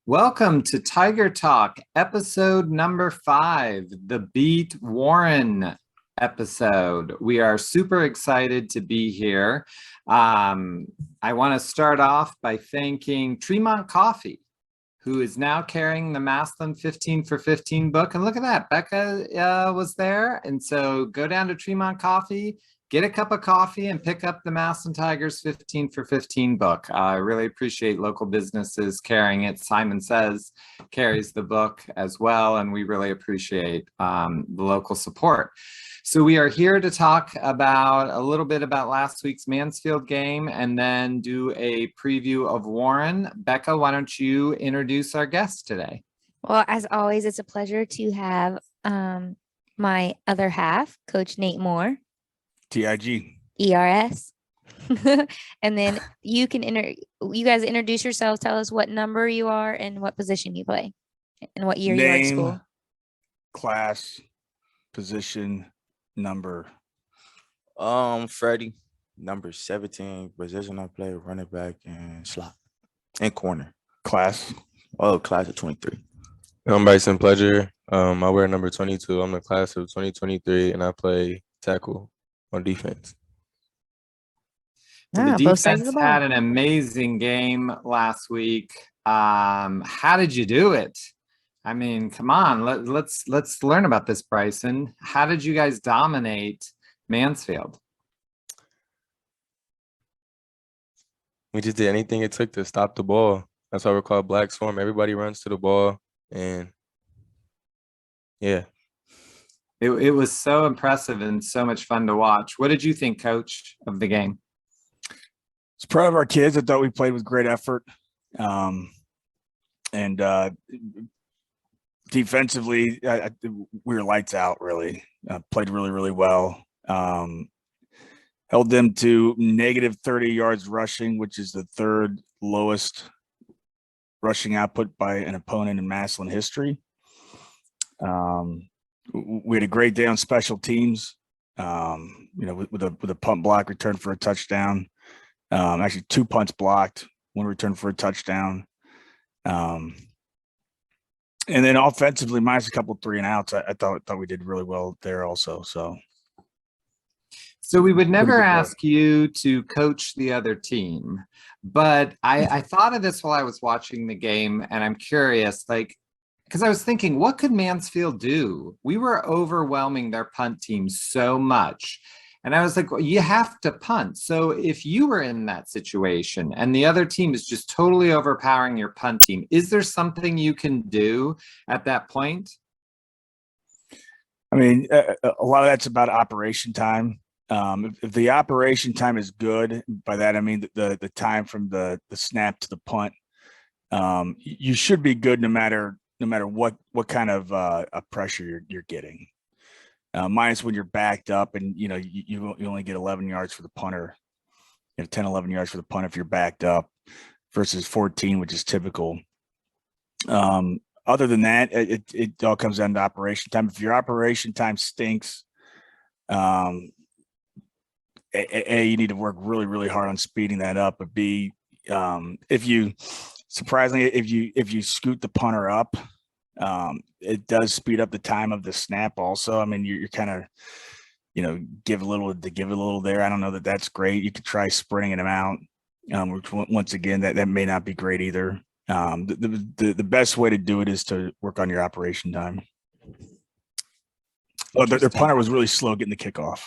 Welcome to Tiger Talk, episode number 5, the Beat Warren episode. We are super excited to be here. I want to start off by thanking Tremont Coffee, who is now carrying the Massillon 15 for 15 book. And look at that, Becca was there. And so go down to Tremont Coffee, get a cup of coffee, and pick up the Massillon Tigers 15 for 15 book. I really appreciate local businesses carrying it. Simon Says carries the book as well, and we really appreciate the local support. So we are here to talk about a little bit about last week's Mansfield game and then do a preview of Warren. Becca, why don't you introduce our guest today? Well, as always, it's a pleasure to have my other half, Coach Nate Moore. TIG. ERS. And then you guys introduce yourselves, tell us what number you are and what position you play and what year you are in school. Class, position, number. Freddie, number 17, position I play, running back and slot and corner. Class. Class of 23. I'm Bricen Pledgure. I wear number 22. I'm the class of 2023, and I play tackle on defense. So the defense had an amazing game last week. How did you do it? I mean, come on, let's learn about this, Bricen. How did you guys dominate Mansfield? We just did anything it took to stop the ball. That's why we're called Black Swarm. Everybody runs to the ball, and yeah. It was so impressive and so much fun to watch. What did you think, Coach, of the game? I was proud of our kids. I thought we played with great effort. And defensively, we were lights out, really. Played really, really well. Held them to negative 30 yards rushing, which is the third lowest rushing output by an opponent in Massillon history. We had a great day on special teams, with a punt block return for a touchdown. Actually, 2 punts blocked, 1 return for a touchdown. And then offensively, minus a couple 3 and outs, I thought we did really well there also. So we would never ask you to coach the other team, but I thought of this while I was watching the game, and I'm curious, because I was thinking, what could Mansfield do? We were overwhelming their punt team so much. And I was like, well, you have to punt. So if you were in that situation and the other team is just totally overpowering your punt team, is there something you can do at that point? I mean, a lot of that's about operation time. If the operation time is good, by that I mean the time from the snap to the punt, you should be good no matter what kind of pressure you're getting. Minus when you're backed up and you only get 11 yards for the punter, 10, 11 yards for the punt if you're backed up versus 14, which is typical. Other than that, it all comes down to operation time. If your operation time stinks, A, you need to work really, really hard on speeding that up. But B, if you scoot the punter up, it does speed up the time of the snap also. I mean, you're kind of, give a little there. I don't know that that's great. You could try sprinting him out, which once again, that may not be great either. The best way to do it is to work on your operation time. Well, their punter was really slow getting the kickoff.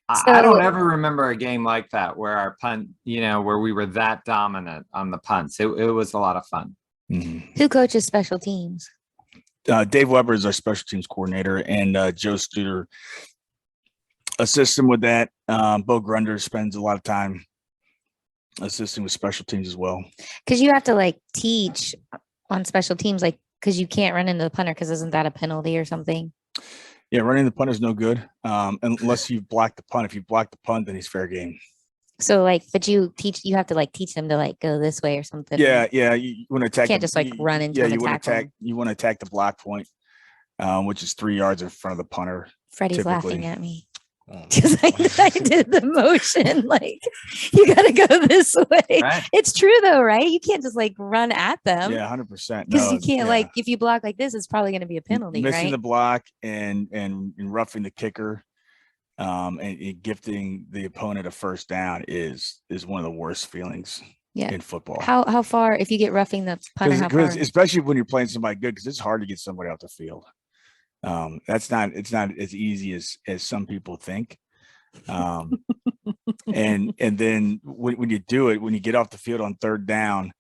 I don't ever remember a game like that where our punt, where we were that dominant on the punts. It was a lot of fun. Mm-hmm. Who coaches special teams? Dave Weber is our special teams coordinator, and Joe Studer assists him with that. Bo Grunder spends a lot of time assisting with special teams as well. Because you have to teach on special teams, because you can't run into the punter, because isn't that a penalty or something? Yeah, running the punt is no good unless you've blocked the punt. If you block the punt, then he's fair game. So but you have to teach them to go this way or something. Yeah. You want to attack. You can't just run into the tackle. You want to attack the block point, which is 3 yards in front of the punter. Freddie's laughing at me. Because I did the motion, like you gotta go this way. Right. It's true though, right? You can't just like run at them. Yeah, 100%. Because No, you can't yeah. like if you block like this, it's probably gonna be a penalty, Missing right? the block and roughing the kicker, and gifting the opponent a first down is one of the worst feelings Yeah. in football. How far if you get roughing the punter, how far? Especially when you're playing somebody good, because it's hard to get somebody off the field. It's not as easy as some people think. And then when you do it, when you get off the field on third down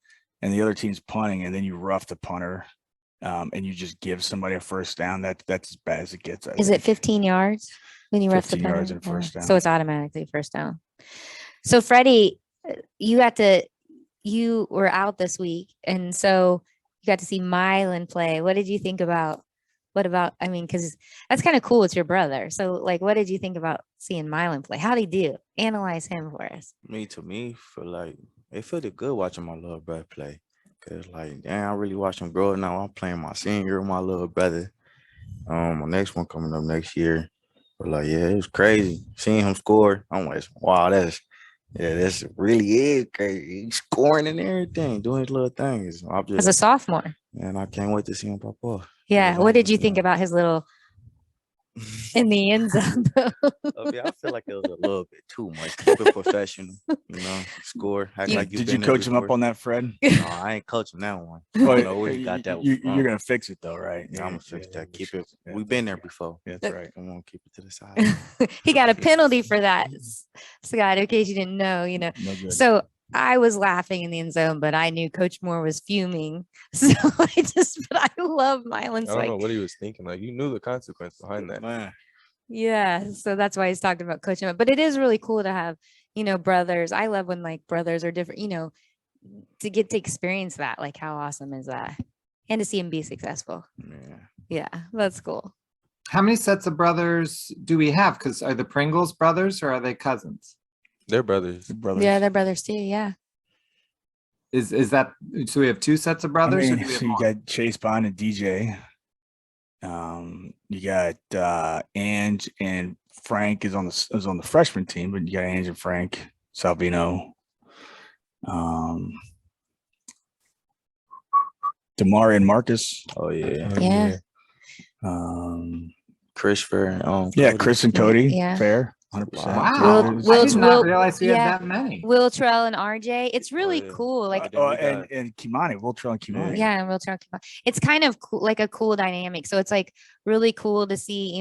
and the other team's punting, and then you rough the punter, and you just give somebody a first down, that's as bad as it gets. Is it 15 yards when you rough the 15 yards punter? and first down. So it's automatically first down. So Freddie, you were out this week, and so you got to see Massillon play. What did you think about? I mean, because that's kind of cool. It's your brother. So, like, what did you think about seeing Massillon play? How'd he do? Analyze him for us. To me, it felt good watching my little brother play. Cause like, damn, I really watch him grow. Now I'm playing my senior year with my little brother. My next one coming up next year. But like, yeah, it was crazy seeing him score. I'm like, wow, that's really is crazy. He's scoring and everything, doing his little things. As a sophomore. And I can't wait to see him pop off. Yeah. What did you think about his little in the end zone? I feel like it was a little bit too much. Keep it professional, score. Act like Did you coach him up on that, Fred? No, I ain't coaching that one. I Well, don't know where you got that one you're from. gonna fix it though, right? Yeah, I'm gonna fix that. Keep it. Yeah, We've been there before. Yeah, that's right. Come on, keep it to the side. He got a penalty for that, Scott, in case you didn't know, No good. So I was laughing in the end zone, but I knew Coach Moore was fuming. So but I love Massillon's I don't know like, what he was thinking. Like, you knew the consequence behind that. Man, yeah. So that's why he's talking about coaching him. But it is really cool to have, brothers. I love when like brothers are different, to get to experience that. Like, how awesome is that? And to see him be successful. Yeah, that's cool. How many sets of brothers do we have? Because are the Pringles brothers or are they cousins? They're brothers. Yeah, they're brothers too. Yeah. Is that so? We have two sets of brothers. Or do we have so you more? got Chase Bond and DJ. You got Ange and Frank is on the freshman team, but you got Ange and Frank Salvino. Damari and Marcus. oh yeah, Yeah. Christopher and Yeah, Chris and Cody. Yeah. Fair. 100%. Wow. Will- I did not Will- realize we yeah. had that many. Will Trell and RJ. It's really yeah. cool. Like, Then we And Kimani, Wiltrell and Kimani. yeah, and Will Trell. It's kind of cool, like a cool dynamic. So it's like really cool to see,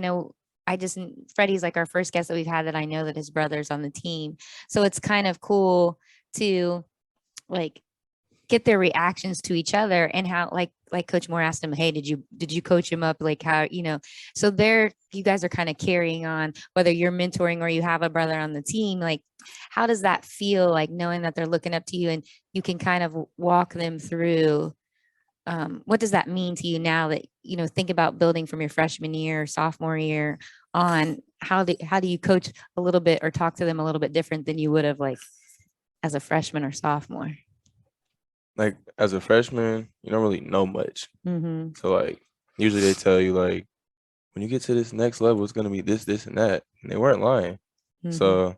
Freddie's like our first guest that we've had that I know that his brother's on the team. So it's kind of cool to like get their reactions to each other and how like Coach Moore asked him, hey, did you coach him up? Like how, so you guys are kind of carrying on, whether you're mentoring or you have a brother on the team. Like, how does that feel, like knowing that they're looking up to you and you can kind of walk them through? What does that mean to you now that, think about building from your freshman year, sophomore year on? How do you coach a little bit or talk to them a little bit different than you would have like as a freshman or sophomore? Like, as a freshman, you don't really know much. Mm-hmm. So, like, usually they tell you, like, when you get to this next level, it's going to be this, this, and that. And they weren't lying. So,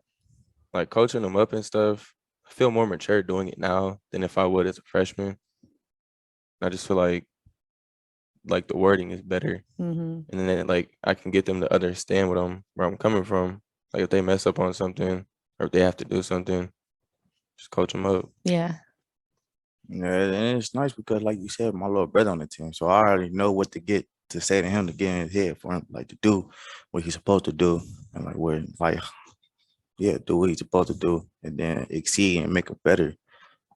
like, coaching them up and stuff, I feel more mature doing it now than if I would as a freshman. I just feel like the wording is better. Mm-hmm. And then, like, I can get them to understand where I'm coming from. Like, if they mess up on something or if they have to do something, just coach them up. Yeah. Yeah, and it's nice because, like you said, my little brother on the team, so I already know what to say to him to get in his head for him, like to do what he's supposed to do, and do what he's supposed to do, and then exceed and make it better,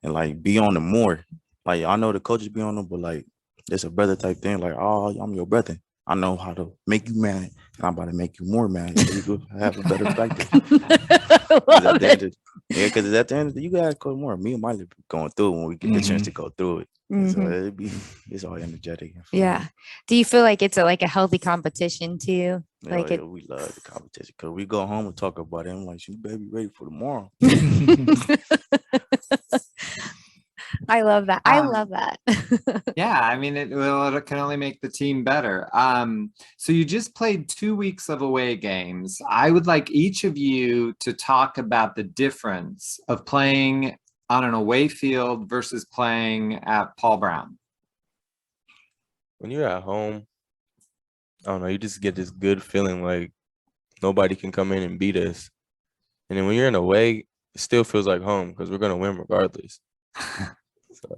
and like be on them more. Like I know the coaches be on them, but like it's a brother type thing. Like, oh, I'm your brother. I know how to make you mad, and I'm about to make you more mad. So you could have a better practice. Because at the end of the, you guys go more. Me and Miley be going through it when we get the chance to go through it. So it's all energetic. And fun. Yeah. Do you feel like it's a healthy competition too? Like we love the competition because we go home and talk about it. I'm like, you better be ready for tomorrow. I love that. I Um, love that. Yeah, I mean, it can only make the team better. So you just played 2 weeks of away games. I would like each of you to talk about the difference of playing on an away field versus playing at Paul Brown. When you're at home, I don't know, you just get this good feeling like nobody can come in and beat us. And then when you're in away, it still feels like home because we're gonna win regardless. So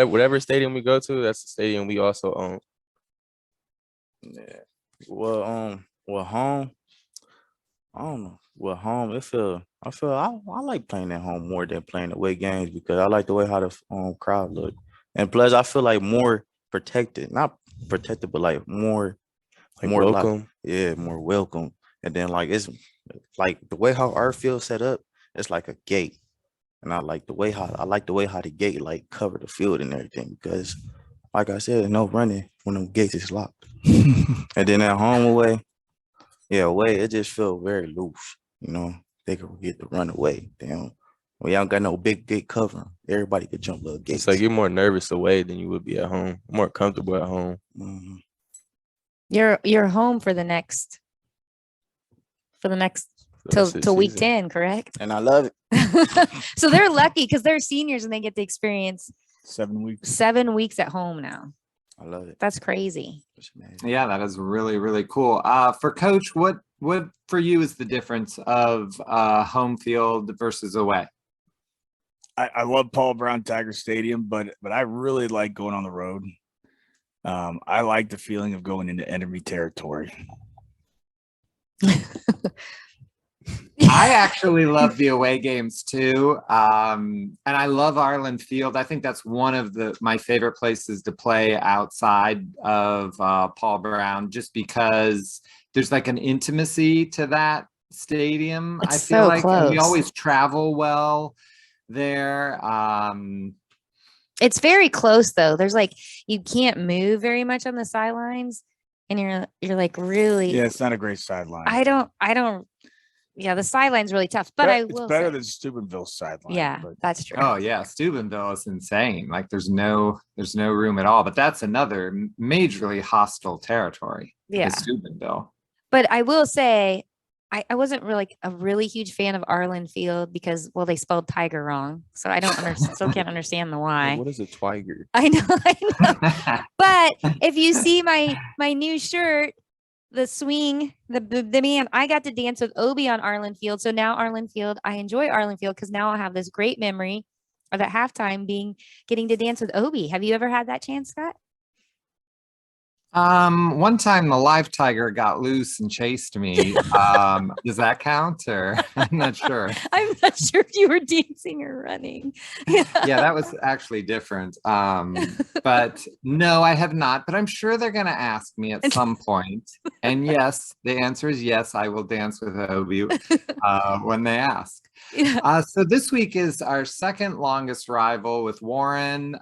whatever stadium we go to, that's the stadium we also own. Yeah. Well, home, I don't know. Well, home, I like playing at home more than playing away games because I like the way how the crowd look, and plus I feel like more protected, not protected, but like more, Like more welcome. yeah, more welcome. And then like it's like the way how our field set up, it's like a gate, and I like the way how the gate like cover the field and everything because, like I said, no running when the gates is locked. And then at home away, yeah, away it just felt very loose. You know, they could get to run away. Damn, we don't got no big gate covering. Everybody could jump little gates. It's like you're more nervous away than you would be at home. More comfortable at home. Mhm. You're home for the next for the till rest of the week season. 10, correct? And I love it. So they're lucky because they're seniors and they get to experience 7 weeks. 7 weeks at home now. I love it. That's crazy. It's amazing. Yeah, that is really, really cool. For Coach, what for you is the difference of home field versus away? I love Paul Brown Tiger Stadium, but I really like going on the road. I like the feeling of going into enemy territory. I actually love the away games too. And I love Arlen Field. I think that's one of my favorite places to play outside of Paul Brown, just because there's like an intimacy to that stadium. It's I feel so like, and we close. always travel well there. It's very close though. There's like you can't move very much on the sidelines, and you're like really. Yeah, it's not a great sideline. I don't. Yeah, the sideline's really tough. But I will it's better say, than Steubenville's sideline. yeah, but that's true. Oh yeah, Steubenville is insane. Like there's no room at all. But that's another majorly hostile territory. Yeah. is Steubenville. But I will say, I wasn't really like a really huge fan of Arlen Field because, well, they spelled tiger wrong. So I don't still can't understand the Like, why. what is a twiger? I know. But if you see my new shirt, the swing, the man, I got to dance with Obi on Arlen Field. So now Arlen Field, I enjoy Arlen Field because now I have this great memory of at halftime getting to dance with Obi. Have you ever had that chance, Scott? One time the live tiger got loose and chased me. Does that count, or I'm not sure. I'm not sure if you were dancing or running. Yeah, that was actually different. But no, I have not. But I'm sure they're gonna ask me at some point. And yes, the answer is yes, I will dance with Obi when they ask. Yeah. So this week is our second longest rival with Warren.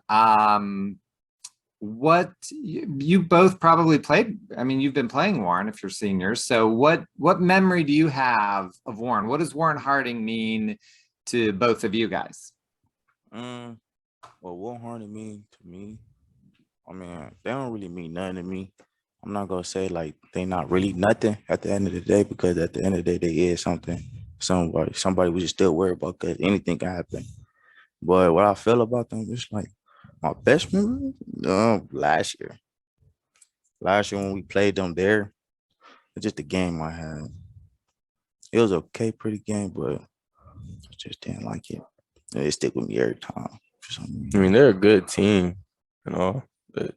What you both probably played. I mean, you've been playing Warren if you're seniors. So what memory do you have of Warren? What does Warren Harding mean to both of you guys? Well, what Hornet mean to me? I mean, they don't really mean nothing to me. I'm not gonna say like they not really nothing at the end of the day, because at the end of the day they is something. Somebody we just still worry about, because anything can happen. But what I feel about them is like my best memory, last year. Last year when we played them there, it's just a game I had. It was okay, pretty game, but I just didn't like it. It stick with me every time for some I reason. mean, they're a good team and all, but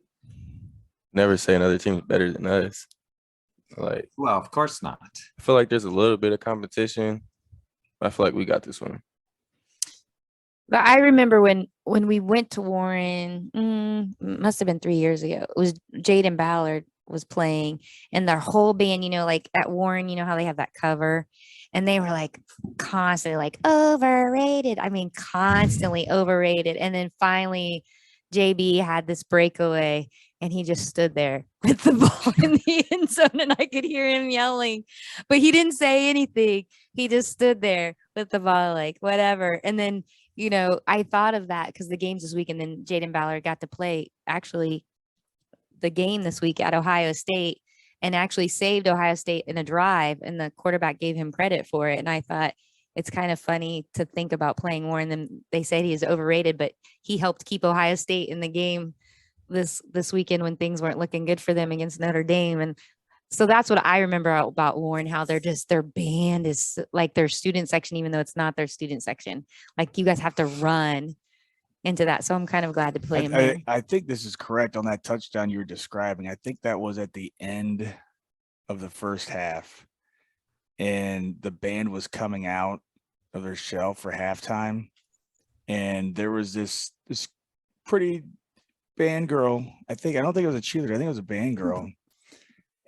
never say another team is better than us. Like, Well, of course not. I feel like there's a little bit of competition, but I feel like we got this one. But I remember when we went to Warren, must have been 3 years ago. It was Jaden Ballard was playing, and their whole band, like at Warren, you know how they have that cover, and they were like constantly like overrated. I mean, constantly overrated. And then finally, JB had this breakaway, and he just stood there with the ball in the end zone, and I could hear him yelling, but he didn't say anything. He just stood there with the ball, like whatever. And then I thought of that because the games this week, and then Jaden Ballard got to play actually the game this week at Ohio State and actually saved Ohio State in a drive, and the quarterback gave him credit for it. And I thought it's kind of funny to think about playing Warren. Then they said he is overrated, but he helped keep Ohio State in the game this weekend when things weren't looking good for them against Notre Dame. And so that's what I remember about Warren, how their band is like their student section, even though it's not their student section. Like you guys have to run into that. So I'm kind of glad to play him there. I think this is correct on that touchdown you were describing. I think that was at the end of the first half, and the band was coming out of their shell for halftime, and there was this pretty band girl. I don't think it was a cheerleader. I think it was a band girl.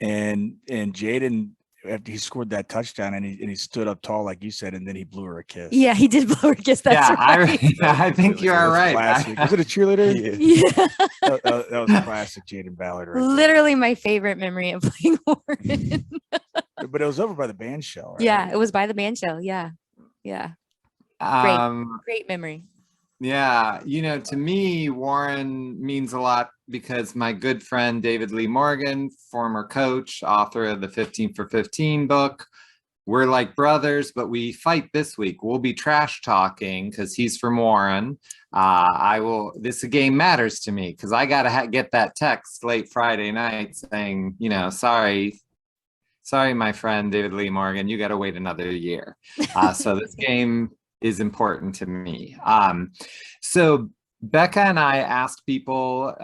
And Jaden, after he scored that touchdown, and he stood up tall, like you said, and then he blew her a kiss. Yeah, he did blow her a kiss. That's right. I think you are right. Classic. Was it a cheerleader? Yeah. That was classic Jaden Ballard. Right there. Literally my favorite memory of playing Warren. But it was over by the band shell. Right? Yeah, it was by the band shell. Yeah. Yeah. Great memory. Yeah, to me, Warren means a lot because my good friend David Lee Morgan, former coach, author of the 15 for 15 book, we're like brothers, but we fight this week. We'll be trash talking because he's from Warren. This game matters to me because I got to get that text late Friday night saying, sorry, my friend David Lee Morgan, you got to wait another year. So this game is important to me. So Becca and I asked people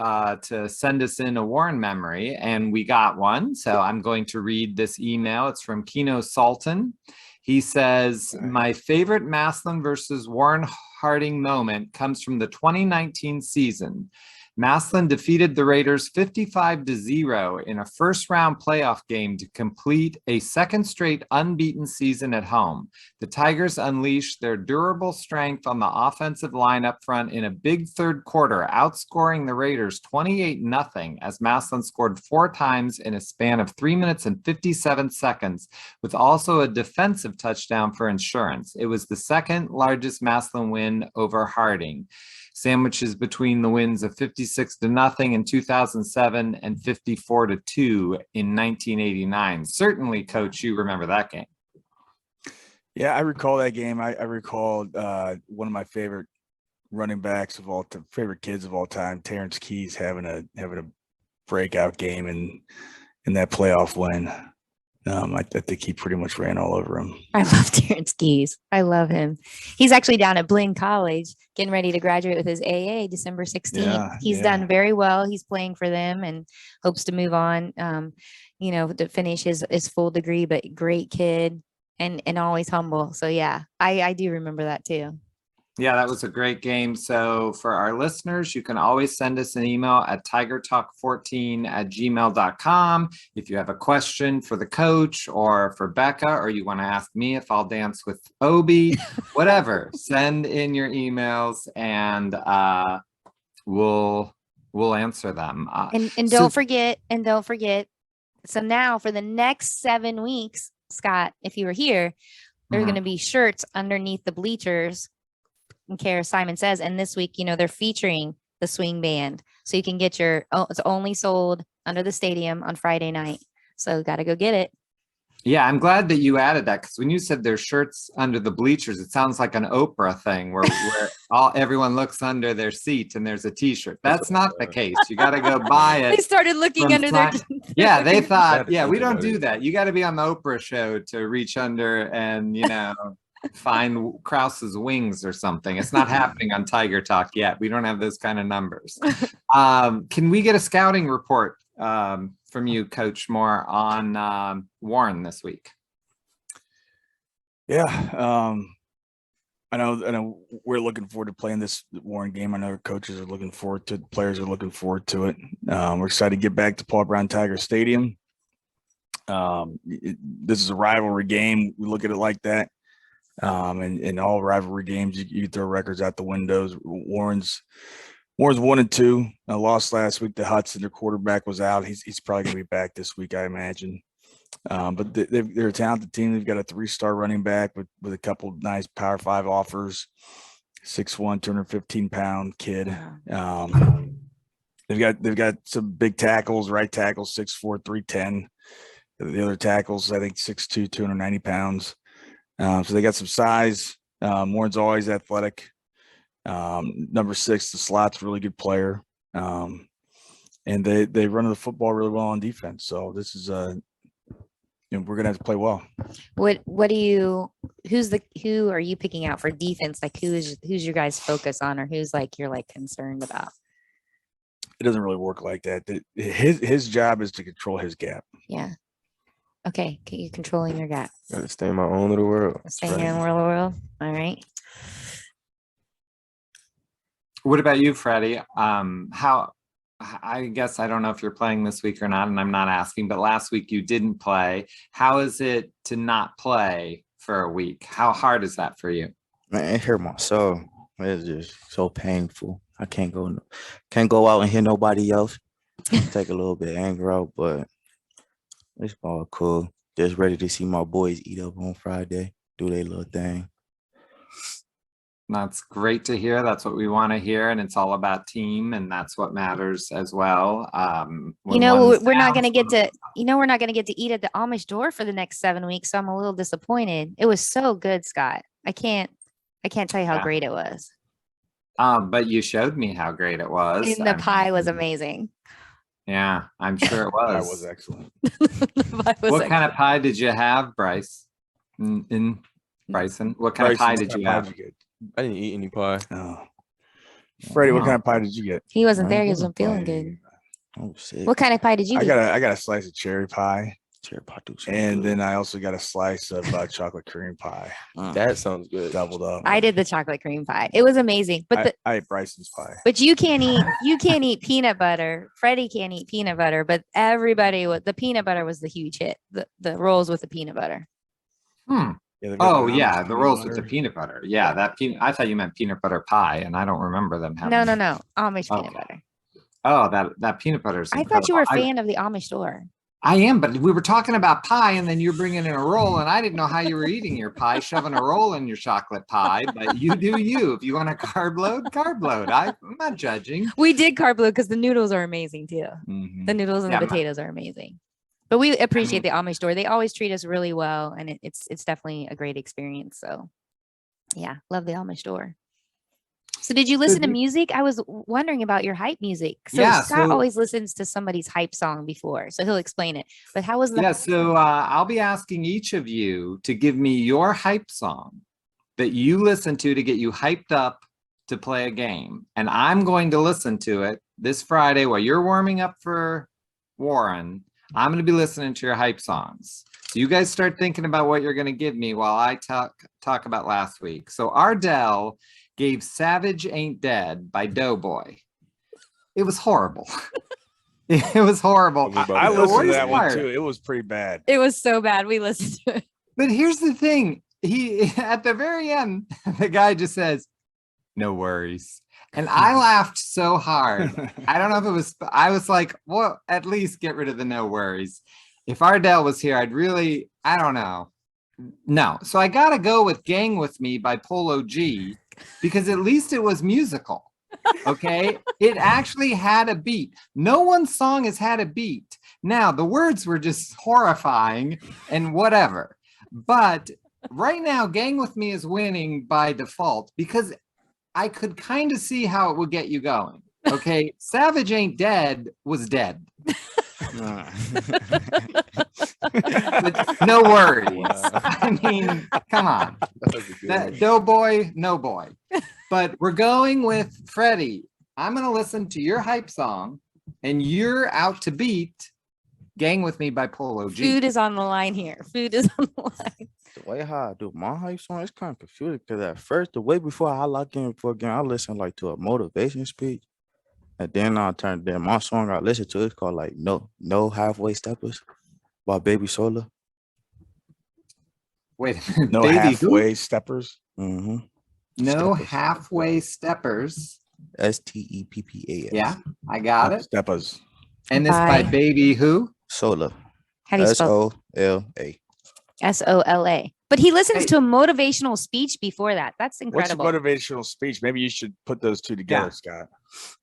to send us in a Warren memory, and we got one. So I'm going to read this email. It's from Keno Sultan. He says, my favorite Massillon versus Warren Harding moment comes from the 2019 season. Massillon defeated the Raiders 55-0 in a first-round playoff game to complete a second straight unbeaten season at home. The Tigers unleashed their durable strength on the offensive line up front in a big third quarter, outscoring the Raiders 28-0 as Massillon scored 4 times in a span of 3 minutes and 57 seconds, with also a defensive touchdown for insurance. It was the second largest Massillon win over Harding. Sandwiches between the wins of 56-0 in 2007 and 54-2 in 1989. Certainly, Coach, you remember that game. Yeah, I recall that game. I recall one of my favorite running backs of all time, favorite kids of all time, Terrence Keys, having a breakout game in that playoff win. I think he pretty much ran all over him. I love Terrence Keys. I love him. He's actually down at Bling College getting ready to graduate with his AA December 16th. Yeah, He's done very well. He's playing for them and hopes to move on, to finish his full degree, but great kid and always humble. So yeah, I do remember that too. Yeah, that was a great game. So for our listeners, you can always send us an email at tigertalk14@gmail.com. If you have a question for the coach or for Becca, or you want to ask me if I'll dance with Obi, whatever, send in your emails and we'll answer them. And don't forget. So now for the next 7 weeks, Scott, if you were here, there's going to be shirts underneath the bleachers in care Simon Says, and this week they're featuring the swing band, so you can get it's only sold under the stadium on Friday night, so got to go get it. Yeah, I'm glad that you added that, because when you said there's shirts under the bleachers, it sounds like an Oprah thing where everyone looks under their seat and there's a t-shirt. That's not the case. You got to go buy it. They started looking under their yeah, they thought, yeah, we don't do that. You got to be on the Oprah show to reach under and find Krause's wings or something. It's not happening on Tiger Talk yet. We don't have those kind of numbers. Can we get a scouting report from you, Coach Moore, on Warren this week? Yeah, I know we're looking forward to playing this Warren game. I know coaches are looking forward to it. Players are looking forward to it. We're excited to get back to Paul Brown Tiger Stadium. This is a rivalry game. We look at it like that. And in all rivalry games, you throw records out the windows. Warren's 1-2. Lost last week to Hudson. Their quarterback was out. He's probably going to be back this week, I imagine. But they're a talented team. They've got a 3-star running back with a couple nice Power 5 offers. 6'1", 215-pound kid. Wow. They've got some big tackles, right tackle, 6'4", 310. The other tackles, I think 6'2", 290 pounds. So they got some size. Warren's always athletic. Number 6, the slot's a really good player. And they run the football really well on defense. So this is we're gonna have to play well. What do you? Who are you picking out for defense? Like who's your guys' focus on, or who's like you're like concerned about? It doesn't really work like that. His job is to control his gap. Yeah. Okay. You controlling your gap. Gotta stay in my own little world. Stay in your world. All right. What about you, Freddie? How, I guess I don't know if you're playing this week or not, and I'm not asking, but last week you didn't play. How is it to not play for a week? How hard is that for you? Man, it hurt my soul. It's just so painful. I can't go out and hear nobody else. Take a little bit of anger out, but it's all cool. Just ready to see my boys eat up on Friday, do their little thing. That's great to hear. That's what we want to hear. And it's all about team. And that's what matters as well. We're not going to get to, we're not going to get to eat at the Amish door for the next 7 weeks. So I'm a little disappointed. It was so good, Scott. I can't tell you how great it was. But you showed me how great it was. And the pie was amazing. Yeah, I'm sure it was. That was excellent. What kind of pie did you have, Bryce? In Bryson, what kind of pie did you have? I didn't eat any pie. Oh. Freddie, what kind of pie did you get? He wasn't there. He wasn't feeling good. Oh shit! What kind of pie did you get? I got a slice of cherry pie. Cherry pie too. And then I also got a slice of chocolate cream pie. That sounds good. Doubled up. I did the chocolate cream pie. It was amazing. But I ate Bryson's pie. But you can't eat peanut butter. Freddie can't eat peanut butter, but the peanut butter was the huge hit. The rolls with the peanut butter. Yeah, the rolls with the peanut butter. Yeah, I thought you meant peanut butter pie, and I don't remember them having. No. Amish peanut butter. Oh, that peanut butter is incredible. I thought you were a fan of the Amish store. I am, but we were talking about pie, and then you're bringing in a roll, and I didn't know how you were eating your pie, shoving a roll in your chocolate pie. But you do you. If you want a carb load. I'm not judging. We did carb load because the noodles are amazing too. Mm-hmm. The noodles and the potatoes are amazing. But we appreciate the Amish store. They always treat us really well, and it's definitely a great experience. So, yeah, love the Amish store. So, did you listen to music? I was wondering about your hype music. So, Scott always listens to somebody's hype song before, so he'll explain it. But how was the? Yeah, so I'll be asking each of you to give me your hype song that you listen to get you hyped up to play a game, and I'm going to listen to it this Friday while you're warming up for Warren. I'm going to be listening to your hype songs. So you guys start thinking about what you're going to give me while I talk about last week. So Ardell gave Savage Ain't Dead by Doughboy. It was horrible. It was horrible. I listened to that one too. It was pretty bad. It was so bad. We listened to it. But here's the thing. He at the very end, the guy just says, "No worries." And I laughed so hard. I don't know if it was, I was like, well, at least get rid of the no worries. If Ardell was here, I don't know. No. So I got to go with Gang With Me by Polo G because at least it was musical. Okay. It actually had a beat. No one's song has had a beat. Now, the words were just horrifying and whatever. But right now, Gang With Me is winning by default because I could kind of see how it would get you going. Okay. Savage Ain't Dead was dead. But no worries. Wow. I mean, come on. Doughboy, no boy. But we're going with Freddie. I'm going to listen to your hype song, and you're out to beat Gang With Me by Polo G. Food is on the line here. Food is on the line. The way how I do my hype song, it's kind of confusing because at first, the way before I lock in for a game, I listen like to a motivation speech. And then my song I listen to is called like No Halfway Steppers by Baby Sola. Wait a minute. No Halfway Steppers? Mm-hmm. No Steppers. Halfway Steppers. Steppas. Yeah, I got it. Steppers. And this by Baby who? Sola. How do you spell? Sola. SOLA. But he listens Hey. to a motivational speech before that. That's What's a incredible. motivational speech? Maybe you should put those two together, Yeah. Scott.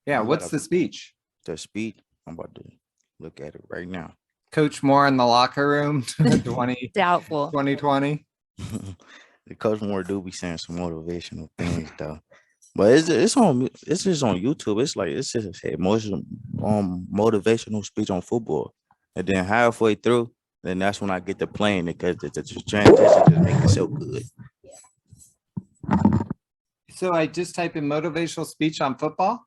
Yeah, You what's gotta- the speech? The speed. I'm about to look at it right now. Coach Moore in the locker room 2020. Doubtful. 2020. The Coach Moore do be saying some motivational things though. But it's just on YouTube. It's just emotional motivational speech on football. And then halfway through, then that's when I get to playing it because the transition just make it so good. So I just type in motivational speech on football.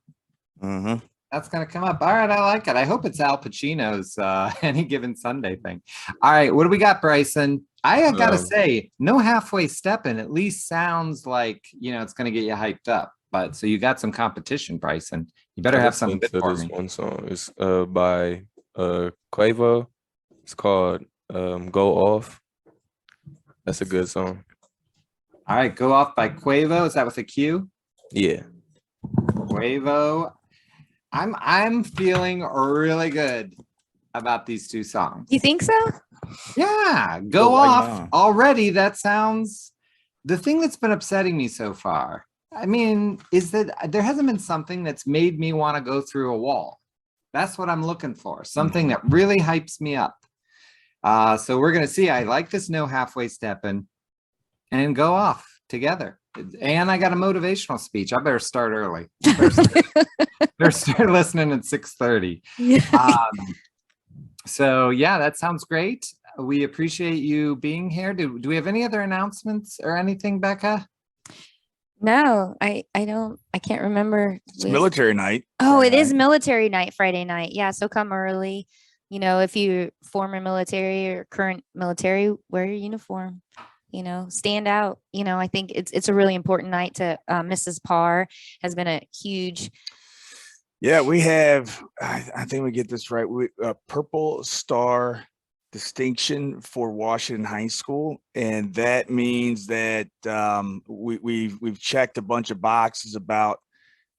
Mm-hmm. That's going to come up. All right. I like it. I hope it's Al Pacino's Any Given Sunday thing. All right. What do we got, Bricen? I got to say, no halfway stepping at least sounds like, it's going to get you hyped up. But so you got some competition, Bricen. You better have something good for this me. one song. It's by Quavo. It's called Go Off. That's a good song. All right. Go Off by Quavo. Is that with a Q? Yeah. Quavo. I'm feeling really good about these two songs. You think so? Yeah, Go Why Off not? already. That sounds the thing that's been upsetting me so far. I mean, is that there hasn't been something that's made me want to go through a wall. That's what I'm looking for. Something that really hypes me up. So we're gonna see. I like this no halfway stepping and Go Off together. And I got a motivational speech. I better start early. Better start listening at 6:30. Yeah. So yeah, that sounds great. We appreciate you being here. Do we have any other announcements or anything, Becca? No, I can't remember. It's military night. Oh, it Friday is night. military night, Friday night. Yeah, so come early. If you former military or current military, wear your uniform. Stand out. I think it's a really important night to Mrs. Parr has been a huge. Yeah, we have, I think we get this right. A Purple Star distinction for Washington High School. And that means that we've checked a bunch of boxes about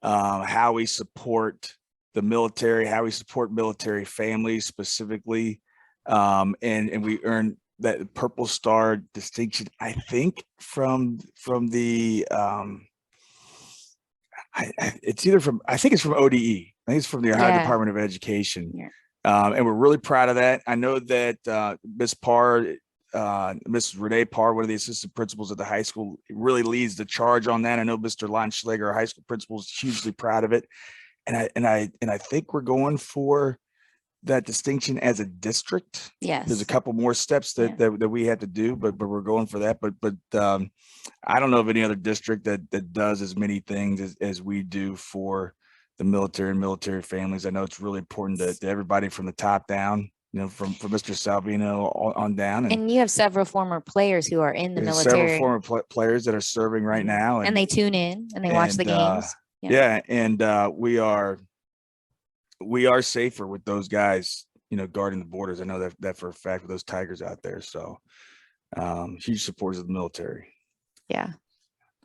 how we support the military, how we support military families specifically. And we earned that Purple Star distinction, I think from the it's either from, I think it's from ODE. I think it's from the Ohio Yeah. Department of Education. Yeah. And we're really proud of that. I know that Ms. Parr, Mrs. Renee Parr, one of the assistant principals at the high school, really leads the charge on that. I know Mr. Lonschlager, our high school principal, is hugely proud of it. And I think we're going for that distinction as a district. Yes. There's a couple more steps that we have to do, but we're going for that. But I don't know of any other district that does as many things as we do for the military and military families. I know it's really important to everybody from the top down, from Mr. Salvino on down. And you have several former players who are in the there's military. several former players that are serving right now. And they tune in and they watch the games. Yeah. And we are safer with those guys, guarding the borders. I know that for a fact with those Tigers out there. So huge supporters of the military. Yeah.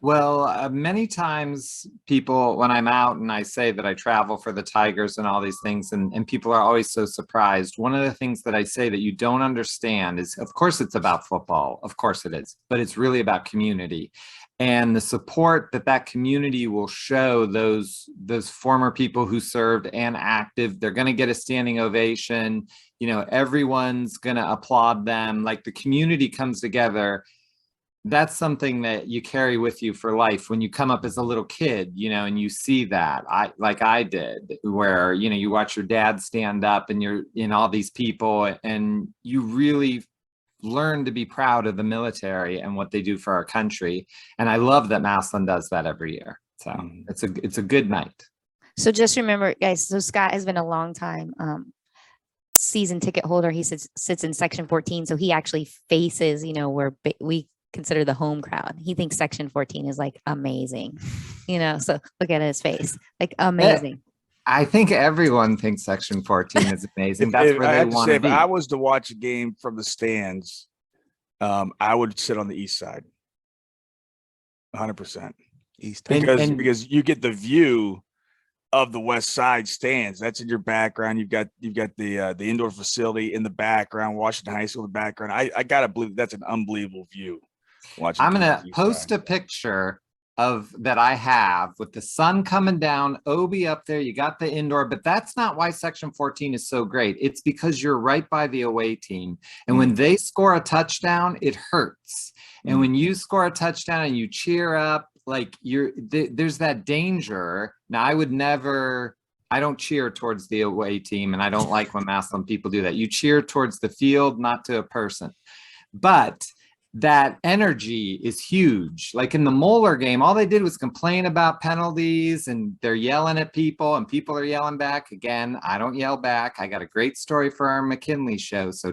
Well, many times people, when I'm out and I say that I travel for the Tigers and all these things, and people are always so surprised. One of the things that I say that you don't understand is, of course, it's about football. Of course it is, but it's really about community and the support that community will show those former people who served and active. They're going to get a standing ovation. Everyone's going to applaud them. Like the community comes together. That's something that you carry with you for life when you come up as a little kid, and you see that I did, where, you watch your dad stand up and you're in all these people and you really learn to be proud of the military and what they do for our country. And I love that Massillon does that every year. So it's a good night. So just remember, guys, so Scott has been a long time season ticket holder. He sits in section 14. So he actually faces, where we consider the home crowd. He thinks section 14 is like amazing, so look at his face, like amazing. I think everyone thinks section 14 is amazing. That's where they want to be. If I was to watch a game from the stands, I would sit on the east side. 100%. East. Because you get the view of the West Side stands. That's in your background. You've got the indoor facility in the background, Washington High School in the background. I gotta believe that's an unbelievable view. Watching I'm gonna from the east post side. a picture of that I have with the sun coming down, Obi up there. You got the indoor, but that's not why Section 14 is so great. It's because you're right by the away team, and when they score a touchdown, it hurts. And when you score a touchdown and you cheer up, like there's that danger. Now, I don't cheer towards the away team, and I don't like when Massillon people do that. You cheer towards the field, not to a person. But that energy is huge. Like in the Moeller game, all they did was complain about penalties, and they're yelling at people, and people are yelling back. Again, I don't yell back. I got a great story for our McKinley show. So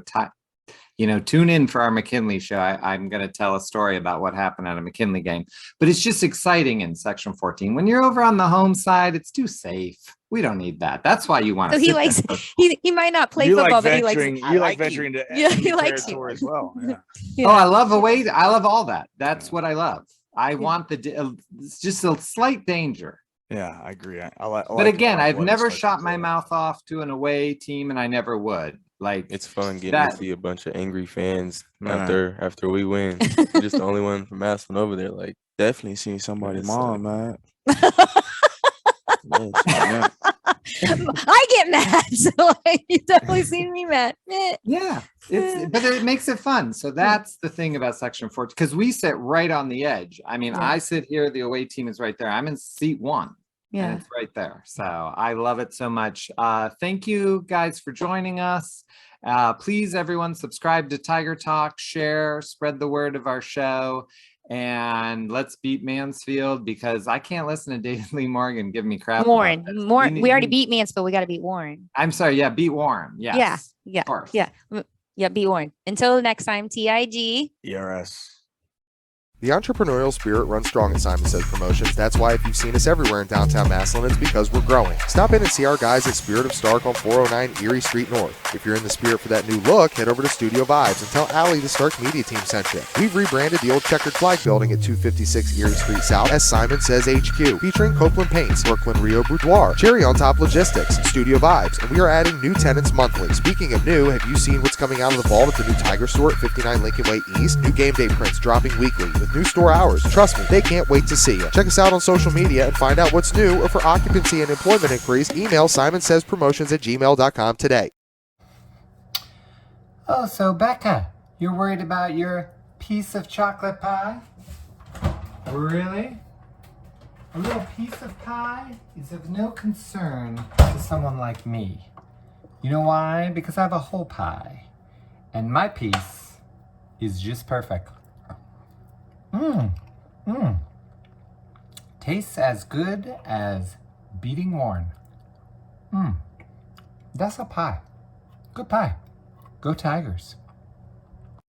tune in for our McKinley show. I'm going to tell a story about what happened at a McKinley game. But it's just exciting in Section 14. When you're over on the home side, it's too safe. We don't need that. That's why you want to. So he likes. He might not play football, but he likes. You like venturing into he likes territory as well. Yeah. Yeah. Oh, I love away. I love all that. That's what I love. I want it's just a slight danger. Yeah, I agree. But again, I've never shot my mouth off to an away team, and I never would. Like, It's fun getting to see a bunch of angry fans after we win. You're just the only one from Massillon over there. Like, Definitely seen somebody's Yes, mom, man. I get mad, so like, you definitely seen me mad. yeah, but it makes it fun. So that's the thing about Section 14, because we sit right on the edge. I mean, Yeah. I sit here, the away team is right there. I'm in seat 1. Yeah. And it's right there. So I love it so much. Thank you guys for joining us. Please, everyone, subscribe to Tiger Talk, share, spread the word of our show, and let's beat Mansfield, because I can't listen to David Lee Morgan give me crap. Warren. about this. We already beat Mansfield. We got to beat Warren. I'm sorry. Yeah, beat Warren. Yes. Yeah. Of course. Yeah. Beat Warren. Until next time, TIG. ERS. The entrepreneurial spirit runs strong at Simon Says Promotions. That's why if you've seen us everywhere in downtown Massillon, it's because we're growing. Stop in and see our guys at Spirit of Stark on 409 Erie Street North. If you're in the spirit for that new look, head over to Studio Vibes and tell Allie the Stark Media Team sent you. We've rebranded the old checkered flag building at 256 Erie Street South as Simon Says HQ, featuring Copeland Paints, Brooklyn Rio Boudoir, Cherry on Top Logistics, Studio Vibes, and we are adding new tenants monthly. Speaking of new, have you seen what's coming out of the vault at the new Tiger store at 59 Lincoln Way East? New game day prints dropping weekly with new store hours. Trust me, they can't wait to see you. Check us out on social media and find out what's new, or for occupancy and employment inquiries, email simonsayspromotions@gmail.com today. Oh, so Becca, you're worried about your piece of chocolate pie? Really? A little piece of pie is of no concern to someone like me. You know why? Because I have a whole pie, and my piece is just perfect. Tastes as good as beating Warren. That's a pie. Good pie. Go Tigers.